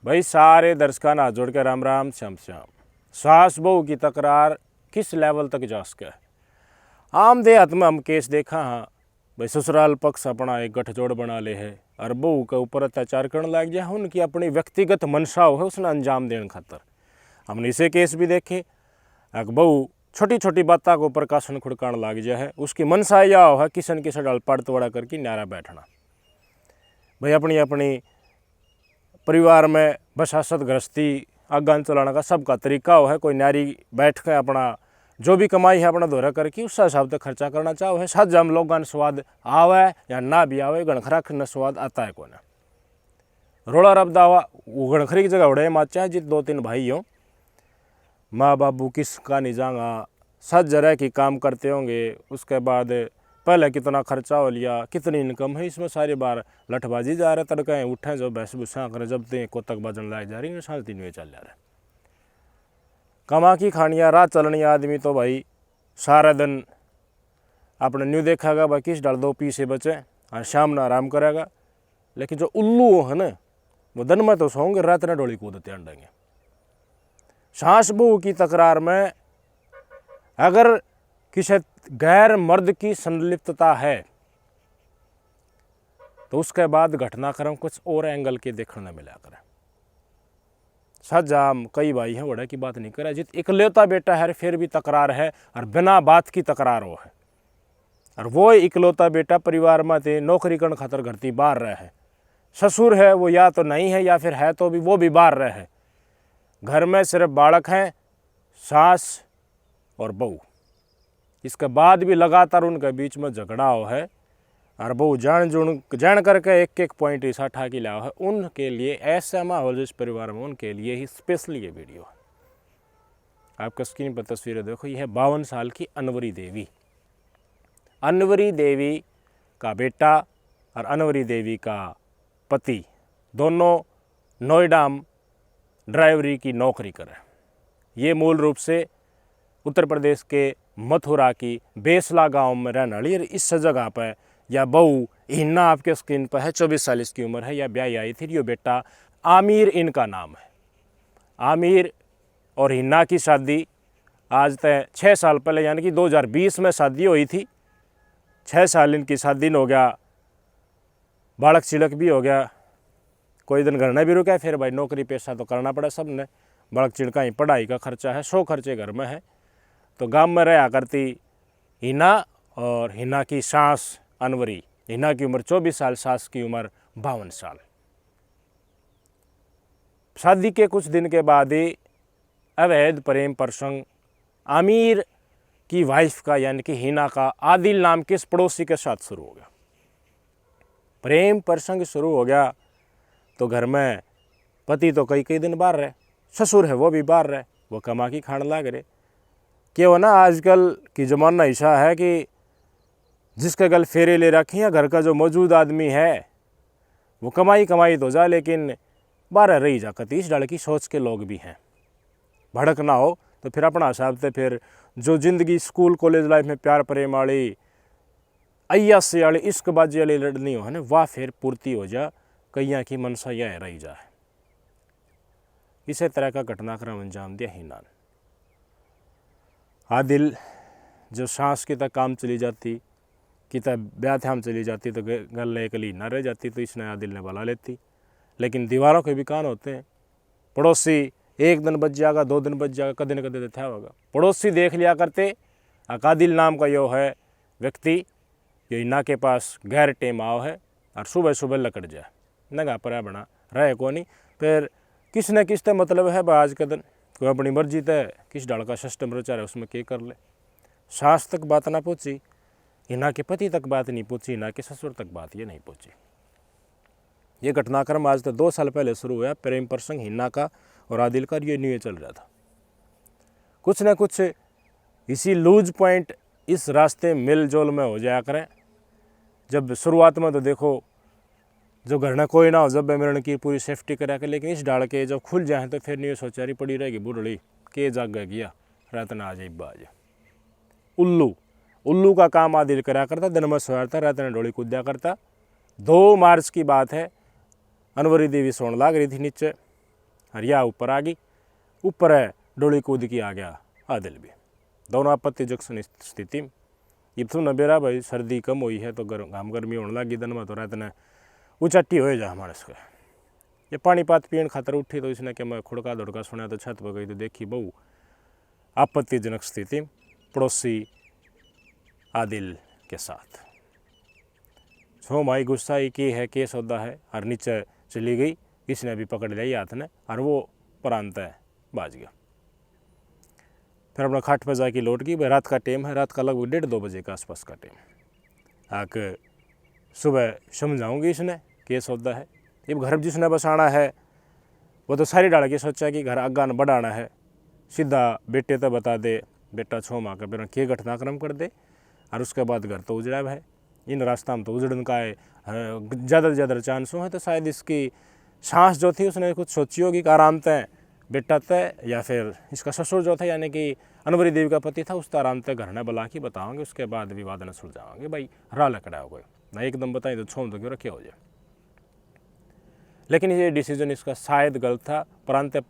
भाई सारे दर्शकों हाथ जोड़ के राम राम श्याम श्याम। सास बहू की तकरार किस लेवल तक जा सके। आम देहात में हम केस देखा हाँ भाई ससुराल पक्ष अपना एक गठजोड़ बना ले है और बहू के ऊपर अत्याचार करने लग जाए, उनकी अपनी व्यक्तिगत मंशा है उसने अंजाम देने खातर। हमने इसे केस भी देखे। एक बहू छोटी छोटी बातों के ऊपर कासन खुड़कान लग जाए है, उसकी मंशा यह है किसन किसन डाल पड़ तोड़ा करके न्यारा बैठना। भाई अपनी अपनी परिवार में बसासत गृहस्थी आगान चलाने का सबका तरीका है। कोई नारी बैठ कर अपना जो भी कमाई है अपना दोहरा करके उस हिसाब से खर्चा करना चाहो है। सच हम लोग स्वाद आवे या ना भी आवे, गणखरा खरना स्वाद आता है कोने। रोड़ा रब दावा वो गणखरी की जगह उड़े माचा है जित दो तीन भाई हो, माँ बाबू किसका नहीं जागा, सच जरा की काम करते होंगे। उसके बाद पहले कितना खर्चा हो लिया, कितनी इनकम है, इसमें सारी बार लठबाजी जा रहे, तड़के उठे जो भैंस भूसा करें जब तक कोतक बजन लाए जा रही शांति नहीं चल जा रहा। कमा की खानिया रात चलनी आदमी तो भाई सारा दिन अपने न्यू देखेगा भाई किस डाल दो पी से बचे और शाम ना आराम करेगा। लेकिन जो उल्लू है ना वो दिन में तो सोंगे, रात ने डोली कूदते अंडेंगे। सास बहू की तकरार में अगर किसी गैर मर्द की संलिप्तता है तो उसके बाद घटनाक्रम कुछ और एंगल के देखने मिला करे। सजाम कई भाई हैं बड़ा की बात नहीं करे, जित इकलौता बेटा है फिर भी तकरार है और बिना बात की तकरार हो है। और वो इकलौता बेटा परिवार में थे नौकरी करने खातर घर थी बाहर रहे है। ससुर है वो या तो नहीं है या फिर है तो भी वो भी बाहर रहे है। घर में सिर्फ बालक हैं सास और बहू। इसके बाद भी लगातार उनके बीच में झगड़ा हो है और बहू जान करके एक एक पॉइंट ऐसा ठा के लाओ है। उनके लिए ऐसा माहौल जिस परिवार में उनके लिए ही स्पेशली ये वीडियो है। आपका स्क्रीन पर तस्वीरें देखो, यह है 52 साल की अनवरी देवी। अनवरी देवी का बेटा और अनवरी देवी का पति दोनों नोएडा में ड्राइवरी की नौकरी करें। ये मूल रूप से उत्तर प्रदेश के मथुरा की बेसला गांव में रहने वाली। इस जगह पर या बहू हिन्ना आपके स्क्रीन पर है, 24 साल इसकी उम्र है, या ब्याह आई थी। यो बेटा आमिर इनका नाम है। आमिर और हिन्ना की शादी आज तक 6 साल पहले यानी कि 2020 में शादी हुई थी। 6 साल इनकी शादी हो गया, बालक चिलक भी हो गया, कोई दिन घर में भी रुका। फिर भाई नौकरी पेशा तो करना पड़ा सब ने, बालक चिड़का ही पढ़ाई का खर्चा है, 100 खर्चे घर में है। तो गांव में रहा करती हिना और हिना की सास अनवरी। हिना की उम्र 24 साल, सास की उम्र 52 साल। शादी के कुछ दिन के बाद ही अवैध प्रेम प्रसंग आमिर की वाइफ का यानी कि हिना का आदिल नाम के इस पड़ोसी के साथ शुरू हो गया। प्रेम प्रसंग शुरू हो गया तो घर में पति तो कई दिन बाहर रहे, ससुर है वो भी बाहर रहे, वो कमा की खाने लग रहे। क्यों ना आजकल की ज़माना ऐसा है कि जिसके गल फेरे ले रखे हैं घर का जो मौजूद आदमी है वो कमाई तो जा, लेकिन बारह रही जा। 30 डाल की सोच के लोग भी हैं। भड़क ना हो तो फिर अपना हिसाब से फिर जो ज़िंदगी स्कूल कॉलेज लाइफ में प्यार प्रेम वाली अय्यासी वाली इश्कबाजी वाली लड़नी हो है ना, वह फिर पूर्ति हो जा। कईया की मनसा यह रही जाए। इसी तरह का घटनाक्रम अंजाम दिया हिना ने। आदिल जब सांस की तक काम चली जाती कि तब ब्याह थाम चली जाती तो गल एक ली ना रह जाती, तो इसने आदिल ने बुला लेती। लेकिन दीवारों के भी कान होते हैं। पड़ोसी एक दिन बच जाएगा, 2 दिन बच जाएगा, कदे न कदे था होगा। पड़ोसी देख लिया करते आदिल नाम का यो है व्यक्ति, यो हिना के पास गैर टेम आओ है और सुबह सुबह लकड़ जाए नगा पर बना रहे को नहीं। फिर किस न किस मतलब है आज के दिन कोई अपनी मर्जी तय किस डाल का सिस्टम रचा है उसमें क्या कर ले। सास तक बात ना पहुँची, हिना के पति तक बात नहीं पहुँची, हिना के ससुर तक बात ये नहीं पहुँची। ये घटनाक्रम आज तक 2 साल पहले शुरू हुआ। प्रेम प्रसंग हिना का और आदिल का ये न्यू चल रहा था। कुछ न कुछ इसी लूज पॉइंट इस रास्ते मिल जोल में हो जाया करें। जब शुरुआत में तो देखो जो घर में कोई ना हो, जब मिलन की पूरी सेफ्टी करा के, लेकिन इस डाल के जब खुल जाए तो फिर नहीं सोचारी पड़ी रहेगी बुढ़ड़ी के जाग गया रात ना आ जाए बाज। उल्लू का काम आदिल करा करता, दिन में सोया था, रात ने डोली कूदा करता। 2 मार्च की बात है, अनवरी देवी सोने लाग रही थी नीचे, और या ऊपर आ गई, ऊपर है डोली कूद की आ गया आदिल भी। दोनों आपत्तिजनक स्थिति में ये तो न बेरा भाई सर्दी कम हुई है तो घाम गर्मी होने लगी दिन में तो रात ने उचट्टी हो जा हमारे इसके। ये पानी पात पीने खातर उठी तो इसने कि मैं खुड़का दौड़का सुना तो छत पर गई तो देखी बहु आपत्तिजनक स्थिति पड़ोसी आदिल के साथ। छो माई गुस्साई की है के सौदा है और नीचे चली गई, किसने भी पकड़ लिया हाथ ने और वो प्रांत है बाज गया। फिर अपना खाट पर जाके लौट गई। भाई रात का टाइम है, रात का लगभग 1:30-2 बजे के आसपास का टाइम। आके सुबह समझाऊंगी इसने के सौदा है। ये घर जिसने बसाना है वो तो सारी डाल के सोचा कि घर आगा न बढ़ाना है, सीधा बेटे तो बता दे बेटा छो माँ का बिना के घटनाक्रम कर दे और उसके बाद घर तो उजड़ा है। इन रास्ता में तो उजड़न का है ज़्यादा से ज़्यादा चांस है। तो शायद इसकी सांस जो थी उसने कुछ सोची होगी कि आराम तय बेटा तय या फिर इसका ससुर जो था यानी कि अनवरी देवी का पति था उसका आराम तय घर ने बुला के बताओगे, उसके बाद विवाद न सुलझाओगे। भाई रा लकड़ा हो गए ना एकदम बताएं तो छोड़ दो क्यों रखे हो जाए। लेकिन ये डिसीजन इसका शायद गलत था। परंतु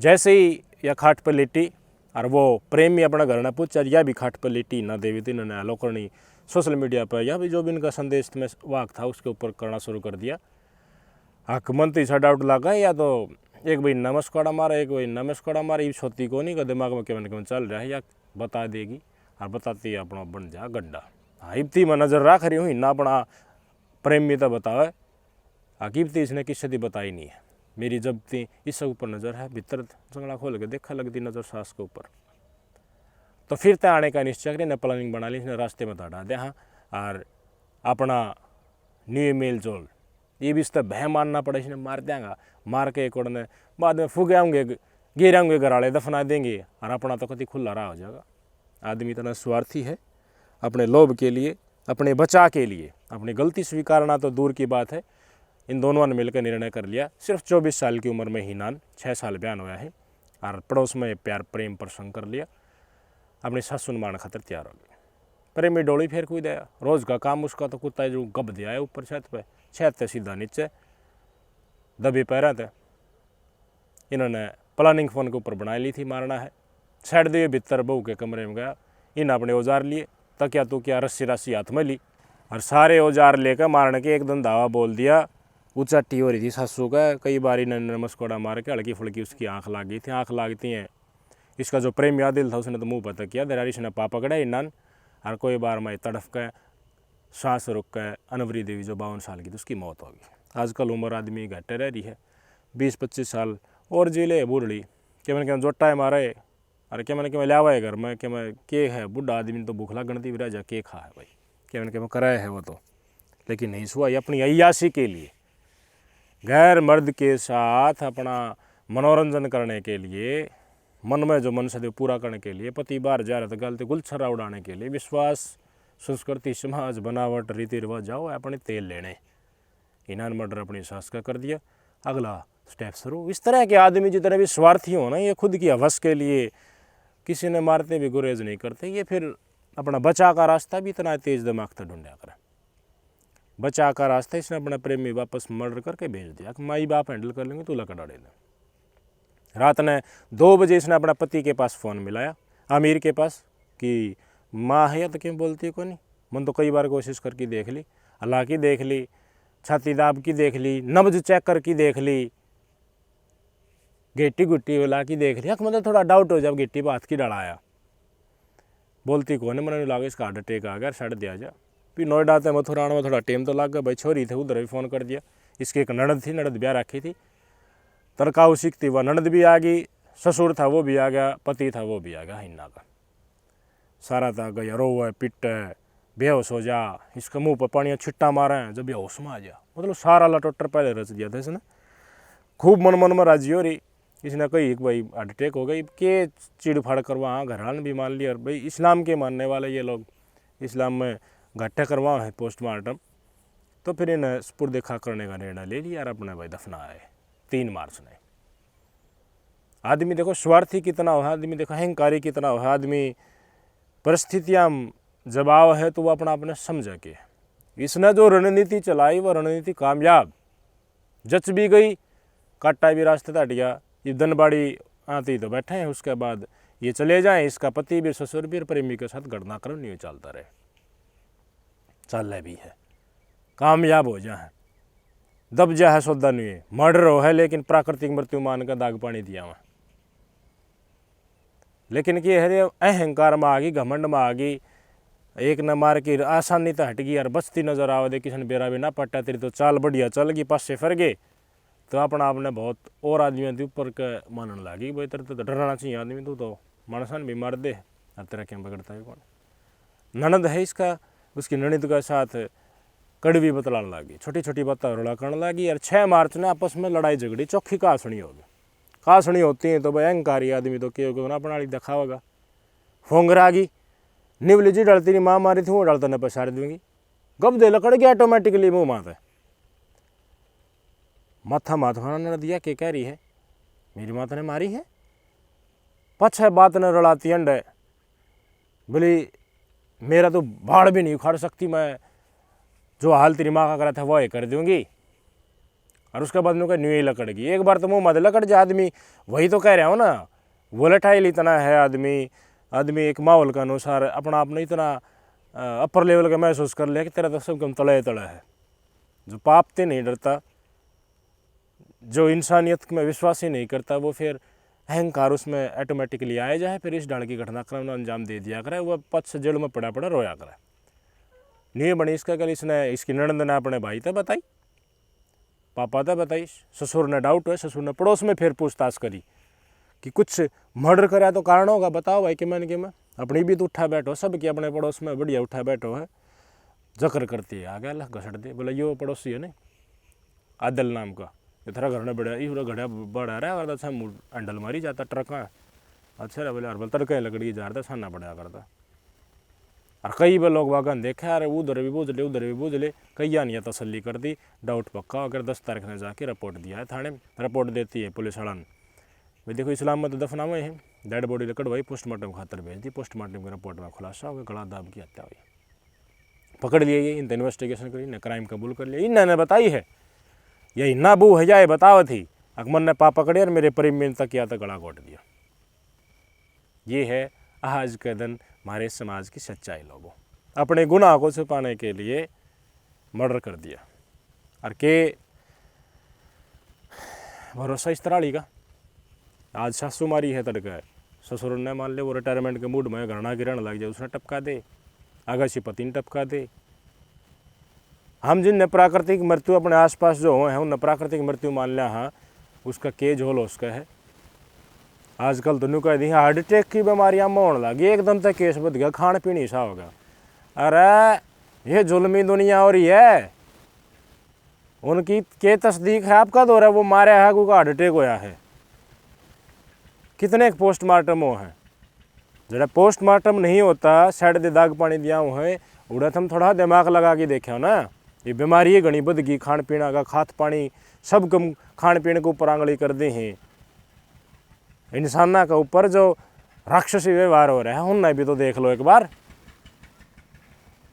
जैसे ही यह खाट पर लेटी और वो प्रेमी अपना घर न पूछा, या भी खाट पर लेटी ना देवी थी इन्होंने लोकरणी सोशल मीडिया पर या भी जो भी इनका संदेश में वाक था उसके ऊपर करना शुरू कर दिया। हक मन तो ऐसा डाउट लगा या तो एक भाई नमस्कार मारा एक भाई नमस्कार मारा, ये छोती को नहीं का दिमाग में केवन चल रहा है या बता देगी और बताती अपना बन जा गड्ढा। हिप्ती में नज़र रख रही हूँ ना अपना प्रेमी तो बतावे हकीमती इसने किसी से बताई नहीं है। मेरी जब थी इस ऊपर नज़र है, भीतर जंगला खोल के देखा लगती नज़र सास के ऊपर। तो फिर तय आने का निश्चय करें, प्लानिंग बना ली इसने, रास्ते में हटा दिया। हाँ और अपना न्यू मेल जोल ये भी इस तरह भय मानना पड़े, इसने मार देंगा, मार के एक ने बाद में फूके आऊँगे गिर आऊँगे घर वाले दफना देंगे और अपना तो कभी खुला रहा हो जाएगा। आदमी इतना स्वार्थी है अपने लोभ के लिए, अपने बचा के लिए, अपनी गलती स्वीकारना तो दूर की बात है। इन दोनों ने मिलकर निर्णय कर लिया। सिर्फ 24 साल की उम्र में ही नान 6 साल बयान हुआ है और पड़ोस में प्यार प्रेम प्रसंग कर लिया। अपनी सासुन मान खातर तैयार हो गए। प्रेमी डोली फेर कूद आया। रोज़ का काम उसका तो कुत्ता जो गब दिया है ऊपर छत पे, छत से सीधा नीचे दबी पैरा थे। इन्होंने प्लानिंग फ़ोन के ऊपर बना ली थी मारना है। साइड दिए भीतर बहू के कमरे में गया, इन अपने औजार लिए, तकिया तो क्या रस्सी रस्सी हाथ में ली और सारे औजार लेकर मारने के एकदम दावा बोल दिया। उचट्टी हो रही थी सासू का, कई बार इन्होंने नमस्कोड़ा मार के हल्की फुल्की उसकी आँख लाग गई थी। आँख लागती हैं इसका जो प्रेमी आदिल था उसने तो मुँह पता किया, दरारिश ने पा पकड़ा इन्नान और कोई बार मैं तड़फ के सांस रुक के अनवरी देवी जो 52 साल की थी उसकी मौत होगी। आजकल उम्र आदमी घटे रह रही है, 20-25 साल और जिले बूढ़ी के मैंने जोटा है मारे अरे क्या मैंने कि मैं लिया हुआ है घर में कि मैं के है बुढ़ा आदमी तो भूखला गणती भी राजा के खा है भाई क्या मैंने मैं कराया है वो तो। लेकिन नहीं सुहा अपनी अय्यासी के लिए गैर मर्द के साथ अपना मनोरंजन करने के लिए, मन में जो मन से पूरा करने के लिए, पति बाहर जा रहा था गलती गुलछरा उड़ाने के लिए, विश्वास संस्कृति समाज बनावट रीति रिवाज जाओ अपने तेल लेने, इन्होंने मर्डर अपनी सास का कर दिया। अगला स्टेप शुरू। इस तरह के आदमी जितने भी स्वार्थी हो ना, ये खुद की हवस के लिए किसी ने मारते भी गुरेज नहीं करते। ये फिर अपना बचा का रास्ता भी इतना तेज दिमाग से ढूंढा कर बचा का रास्ता इसने अपना प्रेमी वापस मर्डर करके भेज दिया कि माई बाप हैंडल कर लेंगे, तू लकड़ा डाले। रात ने 2 बजे इसने अपना पति के पास फ़ोन मिलाया, आमिर के पास, कि माँ है या तो क्यों बोलती है को नहीं। मन तो कई बार कोशिश करके देख ली, अल्लाह की देख ली, छाती दाब की देख ली, नब्ज चेक करके देख ली, गिट्टी गुट्टी वाला की देख ली। मतलब थोड़ा डाउट हो जब गिट्टी बात की डराया, बोलती कौन है। मैंने लगा इसका हार्ट अटैक आ गया, छड़ दिया जा। फिर नोएडा से मथुरा में थोड़ा टाइम तो लग गया। भाई छोरी थे उधर भी फ़ोन कर दिया। इसकी एक ननद थी, ननद ब्याह रखी थी, तरकाऊ सीखती वह ननद भी आ गई, ससुर था वो भी आ गया, पति था वो भी आ गया। हिन्ना का सारा था गया रो है पिट है बेहोश हो जा, इसका मुंह पर पानी छिट्टा मारे हैं जब बेहोश में आ जा। मतलब सारा लटोटर पहले रच दिया था इसने। खूब मन मन में राजी हो रही। इसने कही भाई हार्ट अटैक हो गई के चिड़ फाड़ करवा, घर वाले भी मान लिया। और भाई इस्लाम के मानने वाले ये लोग, इस्लाम में घट्टा करवा है पोस्टमार्टम। तो फिर इन्हें स्पुर्द देखा करने का निर्णय ले लिया और अपने भाई दफना आए 3 मार्च ने। आदमी देखो स्वार्थी कितना हो, आदमी देखो अहंकारी कितना हो। आदमी परिस्थितियाँ जवाब है तो वो अपना अपने समझ के। इसने जो रणनीति चलाई वो रणनीति कामयाब, जच भी गई, काटा भी रास्ते हट गया, ये धनबाड़ी आती तो बैठे हैं, उसके बाद ये चले जाएं, इसका पति भी ससुर भी प्रेमी के साथ घटनाक्रम नहीं चलता रहे, चल रहे भी है, कामयाब हो जाए, दब जा है सौदा नहीं है, मर्डर हो है लेकिन प्राकृतिक मृत्यु मान का दाग पानी दिया हुआ। लेकिन कि है अहंकार में आ गई, घमंड में आ गई, एक न मार की आसानी तो हट गई यार, बचती नजर आवे दे किसी ने बेरा भी ना पट्टा, तेरी तो चाल बढ़िया चल गई, पास से फिर गए तो अपना आपने बहुत और आदमियों के ऊपर के मानने लगी, भाई तेरे तो डरना चाहिए आदमी, तू तो मानसान भी मार दे, अब तेरा क्या पकड़ता है कौन। ननद है इसका, उसकी ननद के साथ कड़वी बतलाने लगी, छोटी छोटी बातें रोड़ा करने लगी। और 6 मार्च ने आपस में लड़ाई झगड़ी, चौखी कासणी होगी, कासणी होती है तो भाई अहंकारी आदमी तो क्यों ना अपना दिखावेगा, फोंगरागी निवली जी डलती नहीं, माँ मारी थी वो डालता न पसार दूंगी, गप दे लकड़ गया ऑटोमेटिकली मुँह माता माथा माथा ने दिया के कह रही है मेरी माता ने मारी है, पछ है बात न रड़ाती अंड है, बोली मेरा तो भाड़ भी नहीं उखाड़ सकती, मैं जो हाल तेरी माँ का करा था वह कर दूंगी। और उसके बाद में न्यू ही लकड़ गई, एक बार तो मुँह मत लकड़ जा आदमी, वही तो कह रहा हूँ ना, वोलेटाइल इतना है आदमी, आदमी एक माहौल के अनुसार अपना आप नहीं इतना अपर लेवल का महसूस कर लिया कि तेरा तो सब कम तले तले है। जो पाप से नहीं डरता, जो इंसानियत में विश्वास ही नहीं करता, वो फिर अहंकार उसमें ऑटोमेटिकली आया जाए, फिर इस ढाल की घटनाक्रम ने अंजाम दे दिया करे, वह पछ जेल में पड़ा पड़ा रोया करे। नहीं बनी इसका कल इसने इसकी ननद ने अपने भाई तो बताई, पापा तो बताई, ससुर ने डाउट है, ससुर ने पड़ोस में फिर पूछताछ करी कि कुछ मर्डर करा तो कारण होगा, बताओ भाई कि मैं अपनी भी तो उठा बैठो, सब की अपने पड़ोस में बढ़िया उठा बैठो है, जकर करती है आ गया ला घसट दे, बोला यो पड़ोसी है नहीं आदल नाम का, ये थोड़ा घर ने बढ़िया ये घड़ा बढ़ा रहा है, अच्छा हैंडल मारी जाता ट्रक है, अच्छा बोले यार बोल तड़के लकड़ी जा रहा साना बढ़िया करता। और कई बार लोग वागन देखा यार उधर भी बूझ ले उधर भी बूझ ले, कई आनिया तसल्ली कर दी, डाउट पक्का अगर 10 तारीख ने जाके रिपोर्ट दिया है थाने, रिपोर्ट देती है पुलिस वाला ने, भाई देखो इस्लाम में तो दफनावे है, डेड बॉडी लकड़वाई पोस्टमार्टम खातर भेज दी, पोस्टमार्टम की रिपोर्ट में खुलासा हो गया गला दाब की हत्या हुई, पकड़ लिए ये, इनने इन्वेस्टिगेशन करी, इन्हें क्राइम कबूल कर लिया, इन्होंने बताई है यही ना बू है जाए बतावा थी, अकमर ने पाप पकड़े और मेरे परिमेन तक किया था गला घोट दिया। ये है आज के दिन हमारे समाज की सच्चाई, लोगों अपने गुनाह को छुपाने के लिए मर्डर कर दिया। और के भरोसा इस तरह का आज सासू मारी है तड़का, ससुर ने मान ले वो रिटायरमेंट के मूड में घरना गिरने लग जाए, उसने टपका दे, आगाशी पति ने टपका दे। हम जिन प्राकृतिक मृत्यु अपने आसपास जो हैं उन प्राकृतिक मृत्यु मान लिया, हाँ उसका के झोल उसका है। आजकल तो कह दी हार्ट अटैक की बीमारियां होने लगी, एकदम तक केस बढ़ गया, खान पीनी सा होगा। अरे ये जुल्मी दुनिया हो रही है, उनकी के तस्दीक है, आपका दौर है वो मारा है, को हार्ट अटैक होया है, कितने पोस्टमार्टम हो हैं, जरा पोस्टमार्टम नहीं होता साइड दे दाग पानी दिया हुआ है, उड़ा हम थोड़ा दिमाग लगा के देखे हो ना, ये बीमारी घनी बढ़ गई, खान पीना का खात पानी सब कम खान पीने के ऊपर आंगली कर दी हैं, इंसाना के ऊपर जो राक्षसी व्यवहार हो रहा है उनने भी तो देख लो एक बार।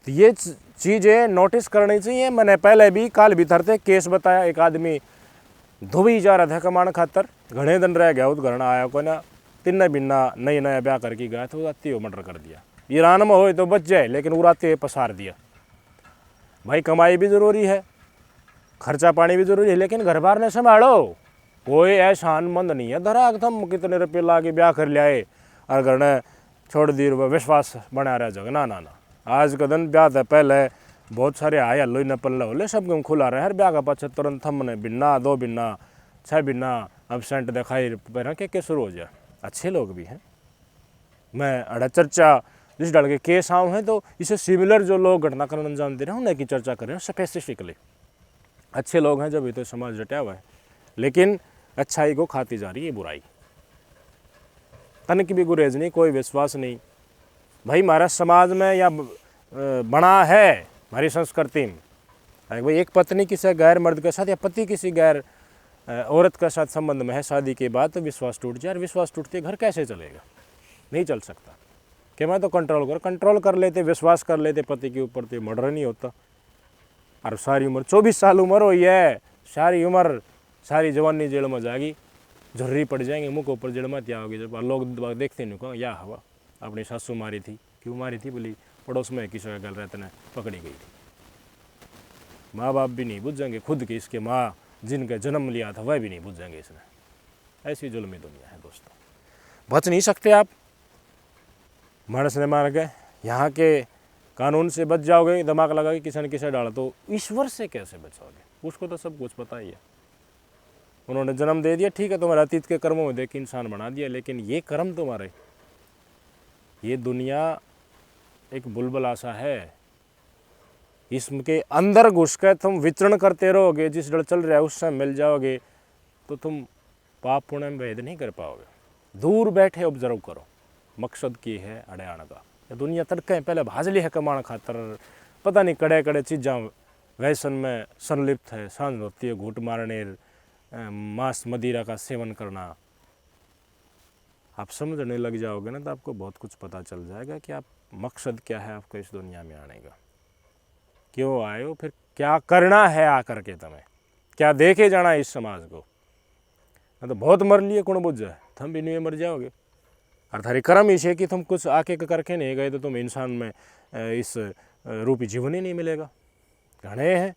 तो ये चीज़ें नोटिस करनी चाहिए। मैंने पहले भी काल भीतर थे केस बताया, एक आदमी धोबी जा रहा था कमाने खातर, घने दिन रह गया, उस घर आया को ना, तिन्न बिन्ना नई नया ब्याह करके गया तो राती वो मर्डर कर दिया। ईरान में हो तो बच जाए, लेकिन वो राती पसार दिया। भाई कमाई भी ज़रूरी है, खर्चा पानी भी ज़रूरी है, लेकिन घर बार ने संभालो, कोई एहसानमंद नहीं है धरा एकदम कितने रुपये ला के ब्याह कर लियाए और घर ने छोड़ दी, विश्वास बना रहा जग ना ना ना। आज का दिन ब्याह था पहले बहुत सारे आए हल्लो न पल्ला होले सब कम खुला रहे, हर ब्याह का पाछे तुरंत थमने बिन्ना 2 बिन्ना 6 बिन्ना अबसेंट दिखाई पैर के शुरू हो जाए। अच्छे लोग भी हैं, मैं अड़ा चर्चा जिस डाल के केस आऊँ हैं तो इसे सिमिलर जो लोग घटनाक्रम अंजाम दे रहे हैं उन्हें की चर्चा करें स्पेसिफिकली। अच्छे लोग हैं जब भी तो समाज डटा हुआ है, लेकिन अच्छाई को खाती जा रही है बुराई, तन की भी गुरेज नहीं, कोई विश्वास नहीं। भाई हमारा समाज में या बना है हमारी संस्कृति में, भाई एक पत्नी किसी गैर मर्द के साथ या पति किसी गैर औरत के साथ संबंध में है शादी के बाद तो विश्वास टूट जाए, और विश्वास टूटते घर कैसे चलेगा, नहीं चल सकता। कि मैं तो कंट्रोल कर लेते, विश्वास कर लेते पति के ऊपर तो मर्डर नहीं होता। और सारी उम्र 24 साल उम्र हुई है, सारी उम्र सारी जवानी जेल में जाएगी, झुर्री पड़ जाएंगे, मुँह के ऊपर जड़ मत आओगे। जब लोग देखते नहीं कहो या हवा अपनी सासू मारी थी, क्यों मारी थी बोली पड़ोस में किसी का गल रहते ने पकड़ी गई थी। माँ बाप भी नहीं बुझेंगे, खुद के इसके माँ जिनका जन्म लिया था वह भी नहीं बुझेंगे इसने। ऐसी जुल्मी दुनिया है दोस्तों, बच नहीं सकते आप। मानस ने मार गए, यहाँ के कानून से बच जाओगे, दिमाग लगा के किसी न किसी डाला, तो ईश्वर से कैसे बचोगे? उसको तो सब कुछ पता ही है। उन्होंने जन्म दे दिया, ठीक है, तुम्हारे अतीत के कर्मों में देख इंसान बना दिया, लेकिन ये कर्म तुम्हारे, ये दुनिया एक बुलबुला सा है, इसके अंदर घुस कर तुम विचरण करते रहोगे, जिस डर चल रहा है उससे मिल जाओगे, तो तुम पाप पुण्य में भेद नहीं कर पाओगे। दूर बैठे ऑब्जर्व करो, मकसद की है अड़याण का। दुनिया तड़के पहले भाजली है कमाण खातर, पता नहीं कड़े कड़े चीज़ा वैसन में संलिप्त है, सांझ होती है घूट मारने, मांस मदिरा का सेवन करना। आप समझने लग जाओगे ना तो आपको बहुत कुछ पता चल जाएगा कि आप मकसद क्या है आपको इस दुनिया में आने का, क्यों आए हो, फिर क्या करना है आकर के, तुम्हें क्या देखे जाना है इस समाज को। तो बहुत मर लिए कौन बुझ जाए, तुम भी नहीं मर जाओगे। और थारी कर्म इसे कि तुम कुछ आके करके नहीं गए तो तुम इंसान में इस रूपी जीवन ही नहीं मिलेगा। घने हैं,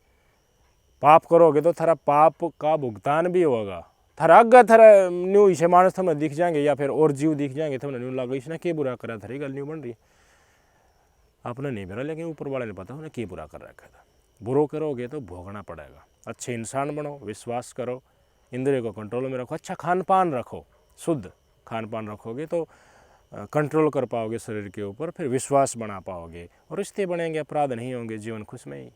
पाप करोगे तो थारा पाप का भुगतान भी होगा। थारा अग्गा थारा न्यू इसे मानस तुम्हें दिख जाएंगे, या फिर और जीव दिख जाएंगे, तुमने न्यू लगा इसने क्या बुरा करा, थारी गल न्यू बन रही आपने नहीं बना, लेकिन ऊपर वाले ने पता उन्हें क्या बुरा कर रखा था। बुरो करोगे तो भोगना पड़ेगा। अच्छे इंसान बनो, विश्वास करो, इंद्रियों को कंट्रोल में रखो, अच्छा खान पान रखो, शुद्ध खान पान रखोगे तो कंट्रोल कर पाओगे शरीर के ऊपर, फिर विश्वास बना पाओगे और रिश्ते बनेंगे, अपराध नहीं होंगे, जीवन खुश में ही।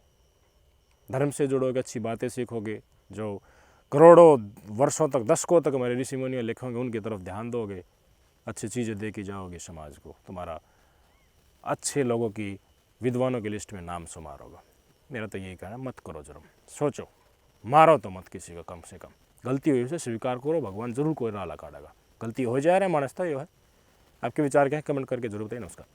धर्म से जुड़ोगे, अच्छी बातें सीखोगे, जो करोड़ों वर्षों तक, दशकों तक हमारे ऋषि मुनियों लिखोगे उनकी तरफ ध्यान दोगे, अच्छी चीज़ें दे के जाओगे समाज को, तुम्हारा अच्छे लोगों की, विद्वानों की लिस्ट में नाम शुमार होगा। मेरा तो यही कहना, मत करो जुर्म, सोचो, मारो तो मत किसी को, कम से कम गलती हुई उसे स्वीकार करो, भगवान जरूर कोई नाला काटेगा। गलती हो जाए रहा मानसता ये है। आपके विचार क्या है कमेंट करके जरूर बताइए। नमस्कार।